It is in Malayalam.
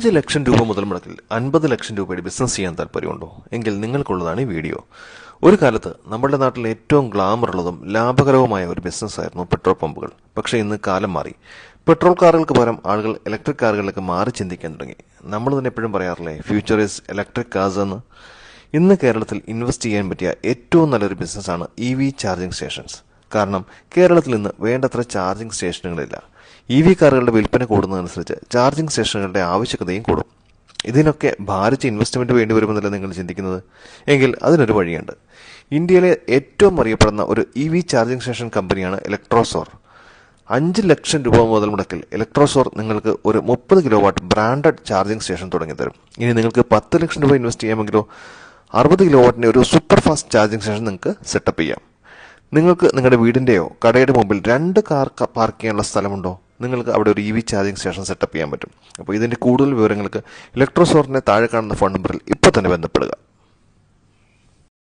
5 ലക്ഷം രൂപ മുതൽ മുടക്കിൽ 50 ലക്ഷം രൂപയുടെ ബിസിനസ് ചെയ്യാൻ താല്പര്യമുണ്ടോ എങ്കിൽ നിങ്ങൾക്കുള്ളതാണ് ഈ വീഡിയോ. ഒരു കാലത്ത് നമ്മുടെ നാട്ടിൽ ഏറ്റവും ഗ്ലാമറുള്ളതും ലാഭകരവുമായ ഒരു ബിസിനസ്സായിരുന്നു പെട്രോൾ പമ്പുകൾ. പക്ഷേ ഇന്ന് കാലം മാറി. പെട്രോൾ കാറുകൾക്ക് പകരം ആളുകൾ ഇലക്ട്രിക് കാറുകളിലേക്ക് മാറി ചിന്തിക്കാൻ തുടങ്ങി. നമ്മൾ തന്നെ എപ്പോഴും പറയാറില്ലേ, ഫ്യൂച്ചർ ഈസ് ഇലക്ട്രിക് കാർസ് എന്ന്. ഇന്ന് കേരളത്തിൽ ഇൻവെസ്റ്റ് ചെയ്യാൻ പറ്റിയ ഏറ്റവും നല്ലൊരു ബിസിനസ്സാണ് EV ചാർജിംഗ് സ്റ്റേഷൻസ്. കാരണം കേരളത്തിൽ ഇന്ന് വേണ്ടത്ര ചാർജിംഗ് സ്റ്റേഷനുകളില്ല. EV കാറുകളുടെ വിൽപ്പന കൂടുന്നതനുസരിച്ച് ചാർജിംഗ് സ്റ്റേഷനുകളുടെ ആവശ്യകതയും കൂടും. ഇതിനൊക്കെ ഭാരിച്ച ഇൻവെസ്റ്റ്മെന്റ് വേണ്ടി വരുമെന്നല്ല നിങ്ങൾ ചിന്തിക്കുന്നത്? എങ്കിൽ അതിനൊരു വഴിയുണ്ട്. ഇന്ത്യയിലെ ഏറ്റവും അറിയപ്പെടുന്ന ഒരു EV ചാർജിംഗ് സ്റ്റേഷൻ കമ്പനിയാണ് ഇലക്ട്രോസോർ. 5 ലക്ഷം രൂപ മുതൽ മുടക്കിൽ ഇലക്ട്രോസോർ നിങ്ങൾക്ക് ഒരു 30 കിലോവാട്ട് ബ്രാൻഡഡ് ചാർജിംഗ് സ്റ്റേഷൻ തുടങ്ങിത്തരും. ഇനി നിങ്ങൾക്ക് 10 ലക്ഷം രൂപ ഇൻവെസ്റ്റ് ചെയ്യാമെങ്കിലോ 60 കിലോവാട്ടിന്റെ ഒരു സൂപ്പർ ഫാസ്റ്റ് ചാർജിംഗ് സ്റ്റേഷൻ നിങ്ങൾക്ക് സെറ്റപ്പ് ചെയ്യാം. നിങ്ങൾക്ക് നിങ്ങളുടെ വീടിന്റെയോ കടയുടെ മുമ്പിൽ 2 കാർ പാർക്ക് ചെയ്യാനുള്ള സ്ഥലമുണ്ടോ? നിങ്ങൾക്ക് അവിടെ ഒരു EV ചാർജിംഗ് സ്റ്റേഷൻ സെറ്റപ്പ് ചെയ്യാൻ പറ്റും. അപ്പോൾ ഇതിന്റെ കൂടുതൽ വിവരങ്ങൾക്ക് ഇലക്ട്രോസോറിന്റെ താഴെ കാണുന്ന ഫോൺ നമ്പറിൽ ഇപ്പോൾ തന്നെ ബന്ധപ്പെടുക.